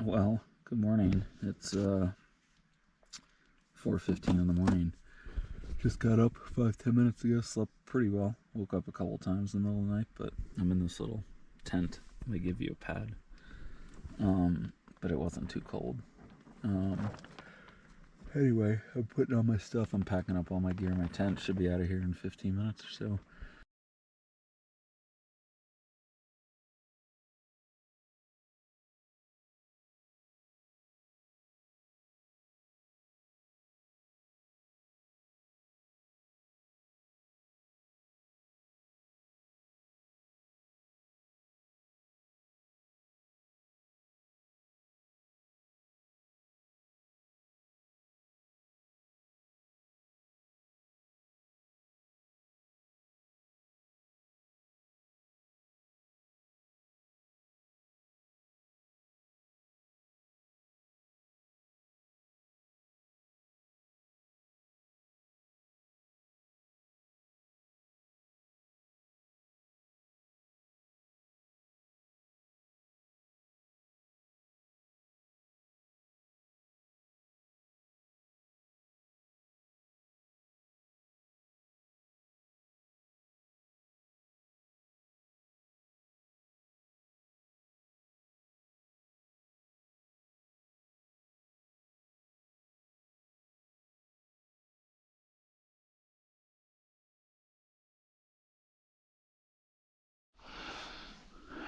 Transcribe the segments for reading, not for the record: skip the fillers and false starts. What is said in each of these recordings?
Well, good morning. It's 4:15 in the morning. Just got up 5-10 minutes ago. Slept pretty well. Woke up a couple times in the middle of the night, but I'm in this little tent. They give you a pad, but it wasn't too cold. Anyway, I'm putting on my stuff. I'm packing up all my gear. My tent should be out of here in 15 minutes or so.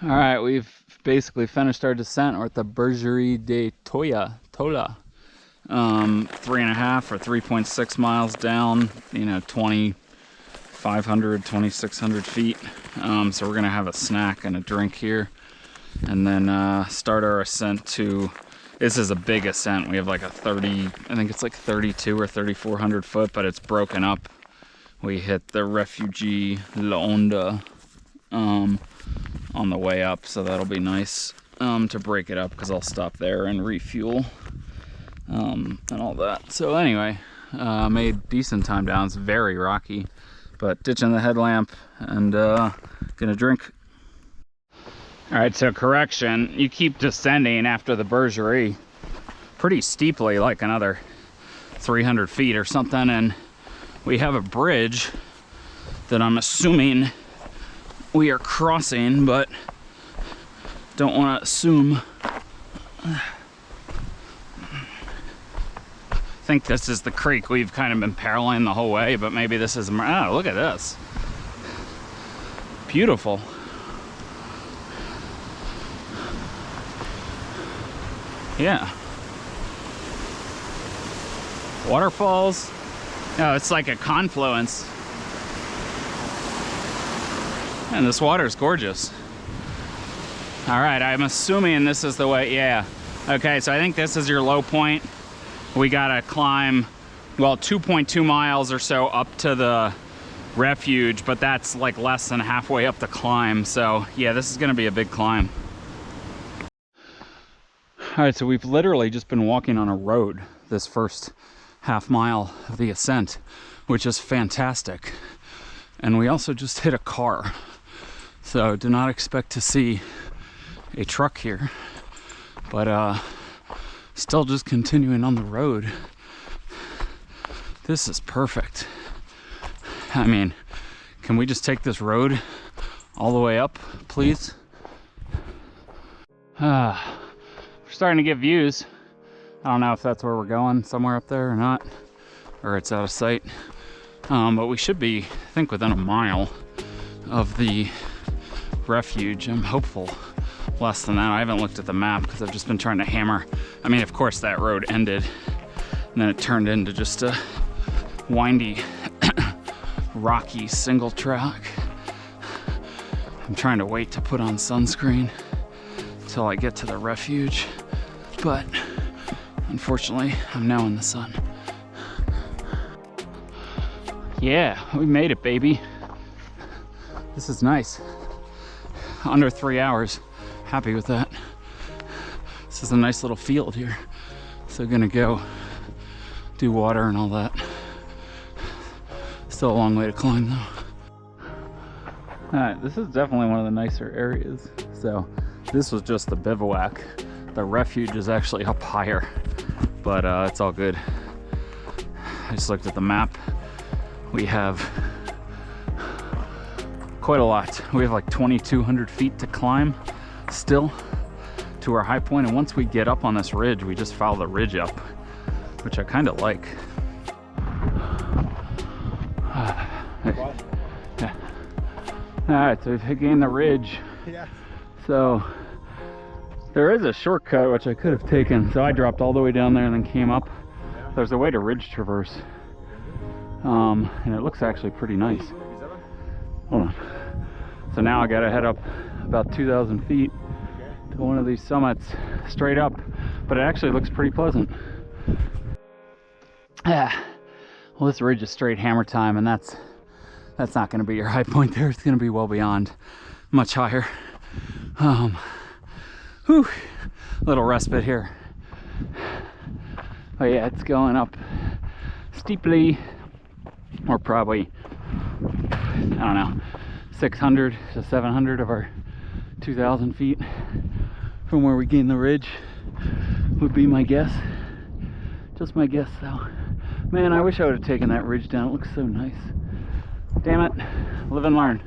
All right, we've basically finished our descent. We're at the Bergerie de Tola. 3.5 or 3.6 miles down, 2,500, 2,600 feet. So we're gonna have a snack and a drink here, and then start our ascent to, this is a big ascent. We have like a 30, I think it's like 32 or 3,400 foot, but it's broken up. We hit the refugio La Onda on the way up, so that'll be nice to break it up, because I'll stop there and refuel and all that. So anyway, made decent time down. It's very rocky, but ditching the headlamp and gonna drink. All right, so correction, you keep descending after the Bergerie pretty steeply, like another 300 feet or something, and we have a bridge that I'm assuming we are crossing, but don't want to assume. I think this is the creek we've kind of been paralleling the whole way, but maybe this is, oh, look at this. Beautiful. Yeah. Waterfalls. Oh, it's like a confluence. And this water is gorgeous. All right, I'm assuming this is the way, yeah. Okay, so I think this is your low point. We gotta climb, well, 2.2 miles or so up to the refuge, but that's like less than halfway up the climb. So yeah, this is gonna be a big climb. All right, so we've literally just been walking on a road this first half mile of the ascent, which is fantastic. And we also just hit a car. So do not expect to see a truck here, but still just continuing on the road. This is perfect. I mean, can we just take this road all the way up, please? We're starting to get views. I don't know if that's where we're going, somewhere up there or not, or it's out of sight. But we should be, I think, within a mile of the refuge. I'm hopeful less than that. I haven't looked at the map because I've just been trying to hammer. I mean, of course that road ended and then it turned into just a windy, rocky single track. I'm trying to wait to put on sunscreen until I get to the refuge, but unfortunately I'm now in the sun. Yeah, we made it, baby. This is nice. Under 3 hours. Happy with that. This is a nice little field here. So gonna go do water and all that. Still a long way to climb though. All right, this is definitely one of the nicer areas. So this was just the bivouac. The refuge is actually up higher, but it's all good. I just looked at the map. We have quite a lot. We have like 2,200 feet to climb still to our high point, and once we get up on this ridge, we just follow the ridge up, which I kind of like. Yeah. All right, so we've gained the ridge. Yeah. So there is a shortcut which I could have taken. So I dropped all the way down there and then came up. There's a way to ridge traverse, and it looks actually pretty nice. Hold on. So now I gotta head up about 2,000 feet to one of these summits straight up, but it actually looks pretty pleasant. Yeah. Well, this ridge is straight hammer time, and that's not going to be your high point there. It's going to be well beyond, much higher. Whew, little respite here. Oh yeah, it's going up steeply. We're probably, I don't know, 600 to 700 of our 2,000 feet from where we gained the ridge would be my guess. Just my guess though. Man, I wish I would have taken that ridge down. It looks so nice. Damn it. Live and learn.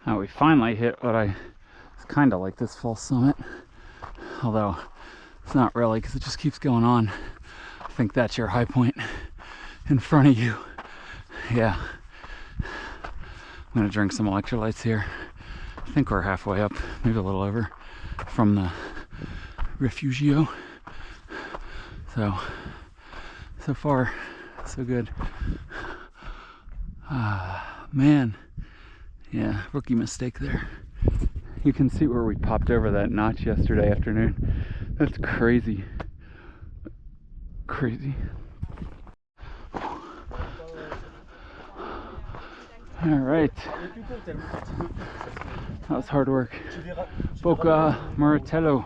Now we finally hit what it's kind of like this false summit. Although it's not really, because it just keeps going on. I think that's your high point in front of you. Yeah. I'm going to drink some electrolytes here. I think we're halfway up, maybe a little over, from the refugio. So far, so good. Man, yeah, rookie mistake there. You can see where we popped over that notch yesterday afternoon. That's crazy. Crazy. All right. That was hard work. Boca Martello.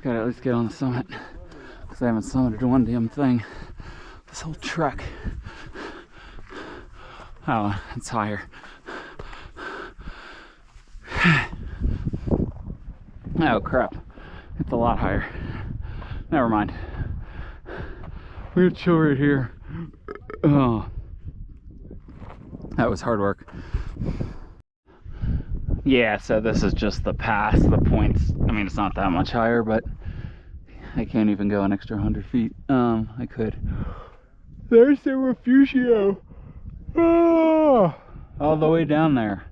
Gotta at least get on the summit, because I haven't summited one damn thing this whole trek. Oh, it's higher. Oh crap, it's a lot higher. Never mind. We're gonna chill right here. Oh, that was hard work. Yeah, so this is just the pass, the points. I mean, it's not that much higher, but I can't even go an extra 100 feet. I could. There's the refugio. Oh, all the way down there.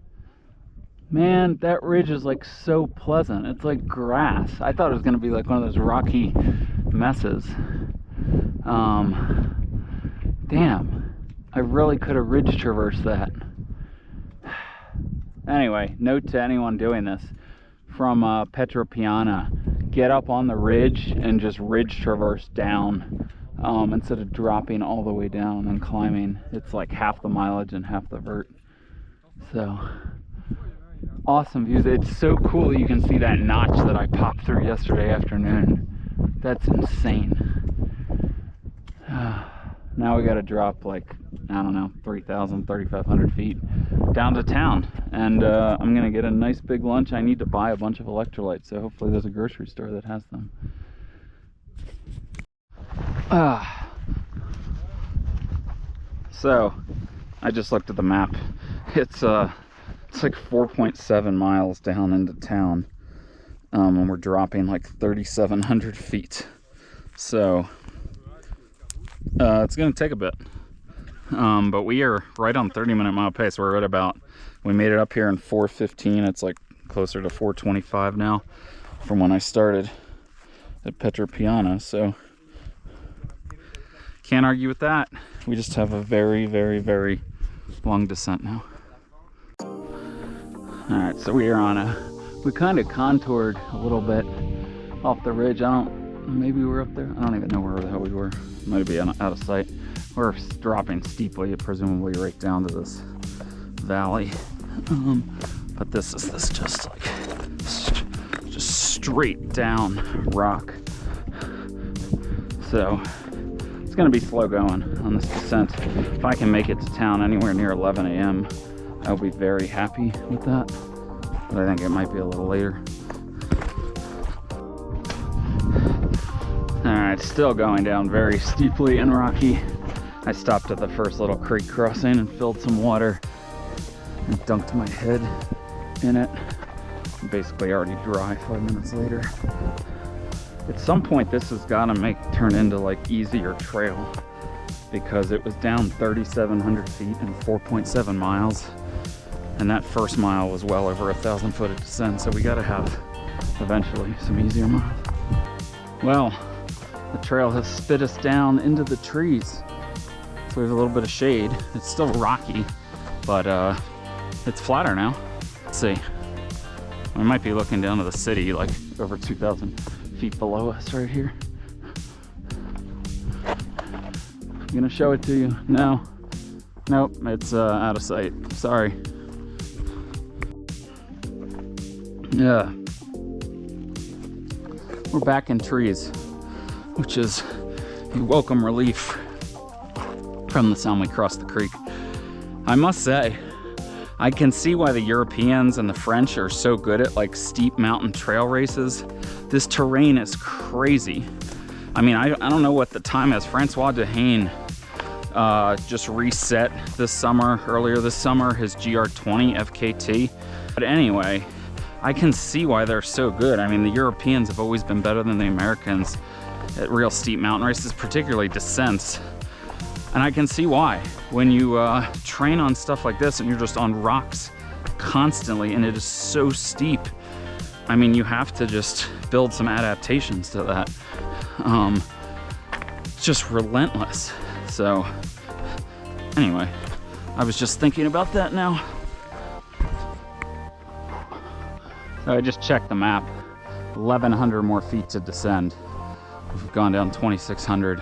Man, that ridge is like so pleasant. It's like grass. I thought it was gonna be like one of those rocky messes. Damn, I really could have ridge traversed that. Anyway, note to anyone doing this from Petra Piana: get up on the ridge and just ridge traverse down instead of dropping all the way down and climbing. It's like half the mileage and half the vert. So awesome views. It's so cool. You can see that notch that I popped through yesterday afternoon. That's insane. Now we got to drop like, I don't know, 3,000, 3,500 feet down to town, and I'm gonna get a nice big lunch. I need to buy a bunch of electrolytes, so hopefully there's a grocery store that has them. So I just looked at the map. It's like 4.7 miles down into town, and we're dropping like 3,700 feet. So it's gonna take a bit. But we are right on 30-minute mile pace. We're at about, we made it up here in 4:15. It's like closer to 4:25 now from when I started at Petra Piana. So can't argue with that. We just have a very, very, very long descent now. All right, so we are on we kind of contoured a little bit off the ridge. Maybe we're up there. I don't even know where the hell we were. Might be out of sight. We're dropping steeply, presumably right down to this valley. But this is just like just straight down rock. So it's gonna be slow going on this descent. If I can make it to town anywhere near 11 a.m., I'll be very happy with that, but I think it might be a little later. All right, still going down very steeply and rocky. I stopped at the first little creek crossing and filled some water and dunked my head in it. I'm basically already dry 5 minutes later. At some point, this has got to turn into like easier trail, because it was down 3,700 feet and 4.7 miles, and that first mile was well over 1,000 foot of descent. So we got to have eventually some easier miles. Well, the trail has spit us down into the trees, so we have a little bit of shade. It's still rocky, but it's flatter now. Let's see. We might be looking down to the city, like over 2,000 feet below us right here. I'm gonna show it to you. No, nope, it's out of sight. Sorry. Yeah, we're back in trees, which is a welcome relief from the sound we crossed the creek. I must say, I can see why the Europeans and the French are so good at like steep mountain trail races. This terrain is crazy. I mean, I don't know what the time is. Francois Dehaene just reset earlier this summer, his GR20 FKT. But anyway, I can see why they're so good. I mean, the Europeans have always been better than the Americans at real steep mountain races, particularly descents. And I can see why. When you train on stuff like this and you're just on rocks constantly and it is so steep, I mean, you have to just build some adaptations to that. It's just relentless. So anyway, I was just thinking about that now. So I just checked the map. 1,100 more feet to descend. We've gone down 2,600.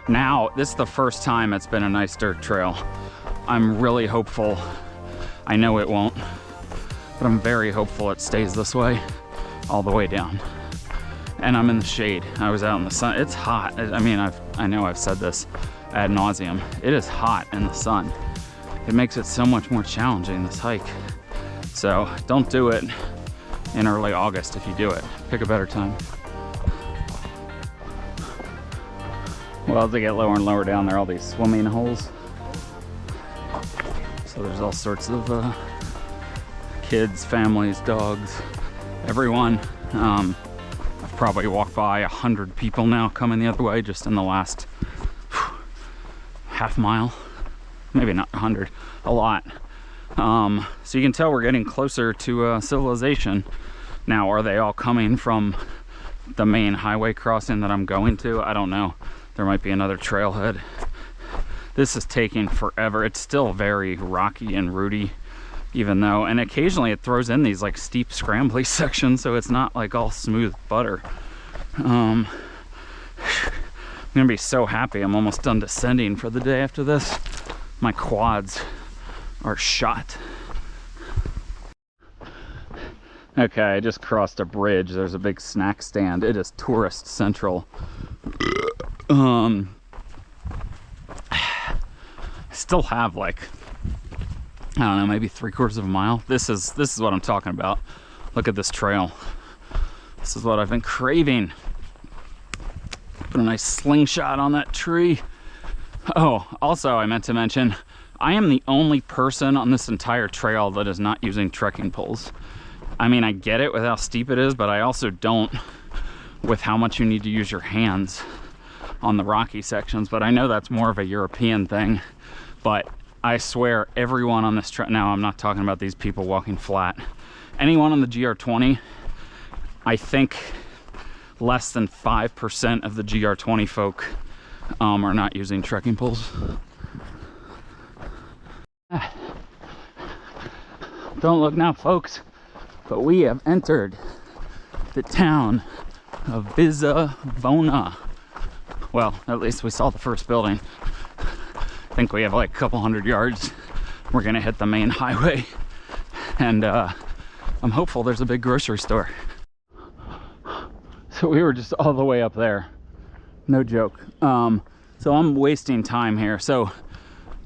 Now, this is the first time it's been a nice dirt trail. I'm really hopeful. I know it won't, but I'm very hopeful it stays this way all the way down. And I'm in the shade. I was out in the sun. It's hot. I mean, I know I've said this ad nauseum. It is hot in the sun. It makes it so much more challenging, this hike. So don't do it in early August if you do it. Pick a better time. Well, as they get lower and lower down, there are all these swimming holes. So there's all sorts of kids, families, dogs, everyone. I've probably walked by 100 people now coming the other way just in the last half mile. Maybe not 100, a lot. So you can tell we're getting closer to civilization. Now, are they all coming from the main highway crossing that I'm going to? I don't know. There might be another trailhead. This is taking forever. It's still very rocky and rooty, even though, and occasionally it throws in these like steep scrambly sections, so it's not like all smooth butter. I'm gonna be so happy. I'm almost done descending for the day after this. My quads are shot. Okay, I just crossed a bridge. There's a big snack stand. It is tourist central. I still have like, I don't know, maybe 3/4 of a mile. This is what I'm talking about. Look at this trail. This is what I've been craving. Put a nice slingshot on that tree. Oh, also I meant to mention, I am the only person on this entire trail that is not using trekking poles. I mean, I get it with how steep it is, but I also don't with how much you need to use your hands on the rocky sections. But I know that's more of a European thing. But I swear everyone on this trail, now I'm not talking about these people walking flat. Anyone on the GR20, I think less than 5% of the GR20 folk are not using trekking poles. Don't look now, folks, but we have entered the town of Bizavona. Well, at least we saw the first building. I think we have like a couple hundred yards. We're gonna hit the main highway, and I'm hopeful there's a big grocery store. So we were just all the way up there, no joke. So I'm wasting time here. So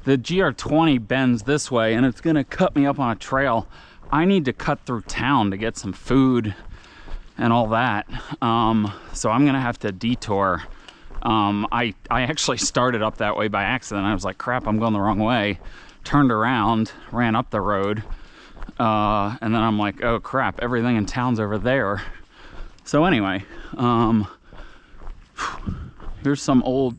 the GR20 bends this way and it's gonna cut me up on a trail. I need to cut through town to get some food and all that. So I'm gonna have to detour. I actually started up that way by accident. I was like, crap, I'm going the wrong way. Turned around, ran up the road, and then I'm like, oh crap, everything in town's over there. So anyway, here's some old,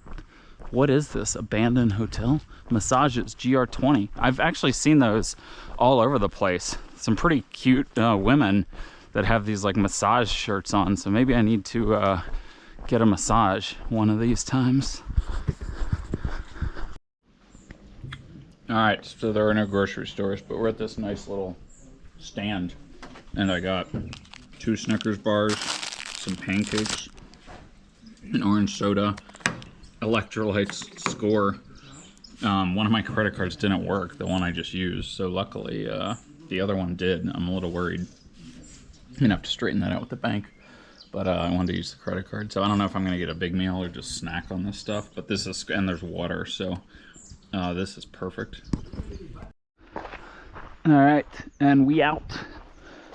what is this, abandoned hotel? Massages, GR20. I've actually seen those all over the place. Some pretty cute women that have these like massage shirts on, so maybe I need to get a massage one of these times. All right, so there are no grocery stores, but we're at this nice little stand, and I got 2 Snickers bars, some pancakes, an orange soda, electrolytes, Score. One of my credit cards didn't work, the one I just used, so luckily the other one did. I'm a little worried. I'm gonna have to straighten that out with the bank, but I wanted to use the credit card, so I don't know if I'm gonna get a big meal or just snack on this stuff, but this is, and there's water, so this is perfect. All right, and we out.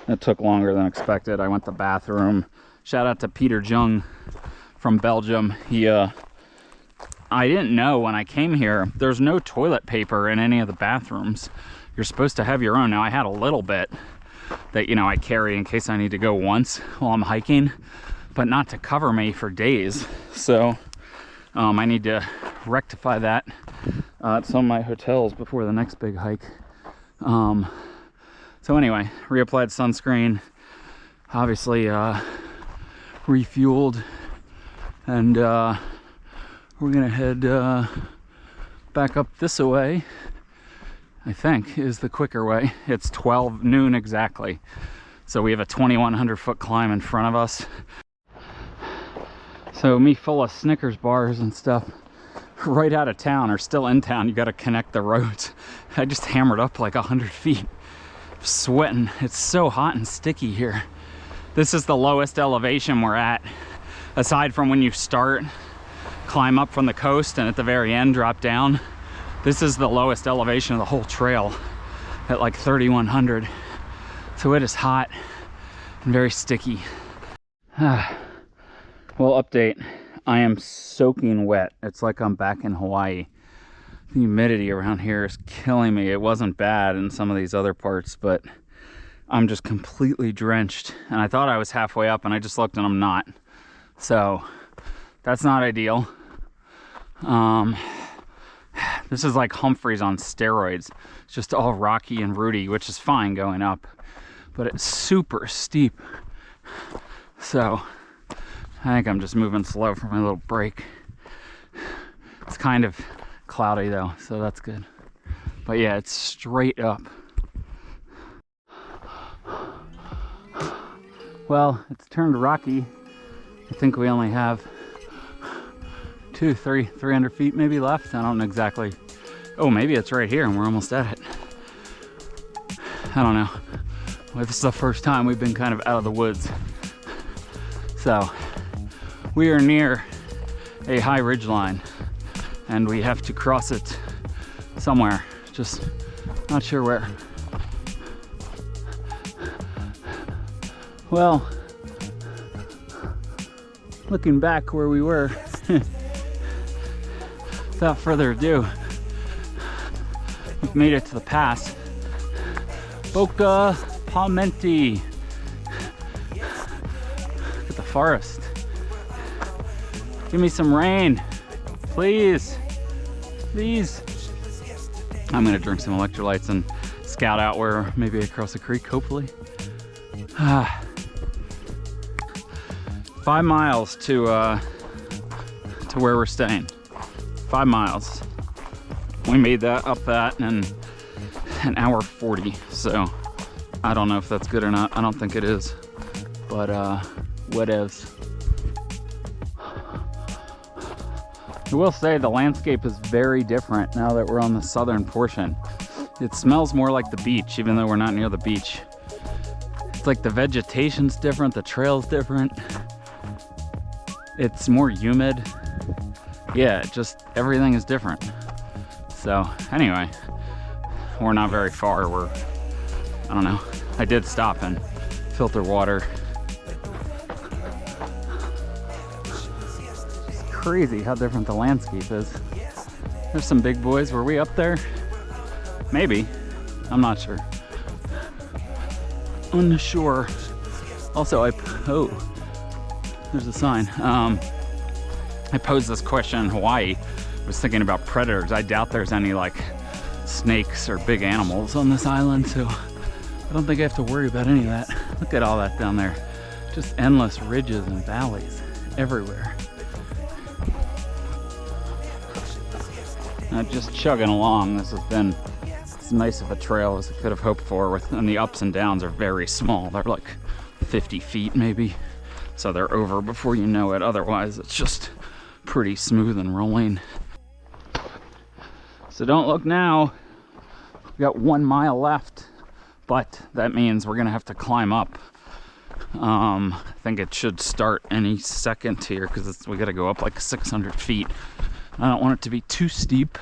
That took longer than expected. I went to the bathroom. Shout out to Peter Jung from Belgium. He, I didn't know when I came here, there's no toilet paper in any of the bathrooms. You're supposed to have your own. Now I had a little bit that, you know, I carry in case I need to go once while I'm hiking, but not to cover me for days. So I need to rectify that at some of my hotels before the next big hike. So anyway, reapplied sunscreen, obviously refueled, and we're gonna head back up this way. I think is the quicker way. It's 12 noon exactly, so we have a 2,100 foot climb in front of us. So me full of Snickers bars and stuff right out of town, or still in town. You got to connect the roads. I just hammered up like 100 feet. I'm sweating. It's so hot and sticky here. This is the lowest elevation we're at, aside from when you start, climb up from the coast, and at the very end drop down. This is the lowest elevation of the whole trail at like 3,100. So it is hot and very sticky. Well, update. I am soaking wet. It's like I'm back in Hawaii. The humidity around here is killing me. It wasn't bad in some of these other parts, but I'm just completely drenched. And I thought I was halfway up, and I just looked and I'm not. So that's not ideal. This is like Humphreys on steroids. It's just all rocky and rooty, which is fine going up, but it's super steep. So I think I'm just moving slow for my little break. It's kind of cloudy though, so that's good. But yeah, it's straight up. Well, it's turned rocky. I think we only have 300 feet maybe left. I don't know exactly. Oh, maybe it's right here and we're almost at it. I don't know. Well, this is the first time we've been kind of out of the woods. So we are near a high ridge line and we have to cross it somewhere. Just not sure where. Well, looking back where we were, without further ado, we've made it to the pass. Boca Palmenti. Look at the forest. Give me some rain, please. Please. I'm gonna drink some electrolytes and scout out where maybe across the creek, hopefully. 5 miles to where we're staying. 5 miles. We made that up that in an hour 40. So I don't know if that's good or not. I don't think it is, but whatevs. I will say the landscape is very different now that we're on the southern portion. It smells more like the beach, even though we're not near the beach. It's like the vegetation's different, the trail's different. It's more humid. Yeah, just everything is different. So anyway, we're not very far. I don't know. I did stop and filter water. It's crazy how different the landscape is. There's some big boys. Were we up there? Maybe. I'm not sure. Unsure. Also, there's a sign. I posed this question in Hawaii. I was thinking about predators. I doubt there's any like snakes or big animals on this island, so I don't think I have to worry about any of that. Look at all that down there. Just endless ridges and valleys everywhere. Just chugging along. This has been as nice of a trail as I could have hoped for, and the ups and downs are very small. They're like 50 feet maybe, so they're over before you know it. Otherwise it's just pretty smooth and rolling. So don't look now. We got 1 mile left, but that means we're gonna have to climb up. I think it should start any second here because we gotta go up like 600 feet. I don't want it to be too steep,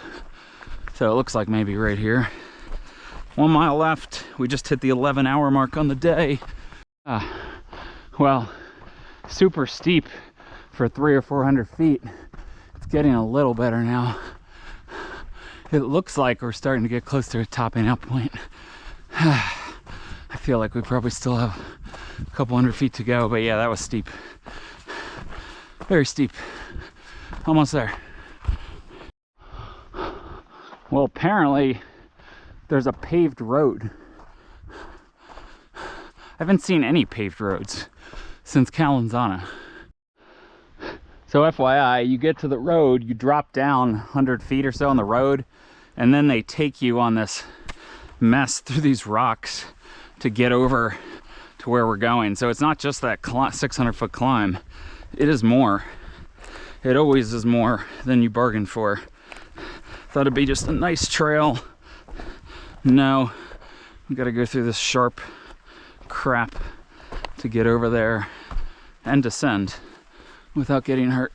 so it looks like maybe right here. 1 mile left. We just hit the 11-hour mark on the day. Well, super steep for 300 or 400 feet. It's getting a little better now. It looks like we're starting to get close to a topping out point. I feel like we probably still have a couple hundred feet to go, but yeah, that was steep. Very steep. Almost there. Well, apparently there's a paved road. I haven't seen any paved roads since Calanzana. So FYI, you get to the road, you drop down 100 feet or so on the road, and then they take you on this mess through these rocks to get over to where we're going. So it's not just that 600-foot climb. It is more. It always is more than you bargained for. Thought it'd be just a nice trail. No, we gotta go through this sharp crap to get over there and descend without getting hurt.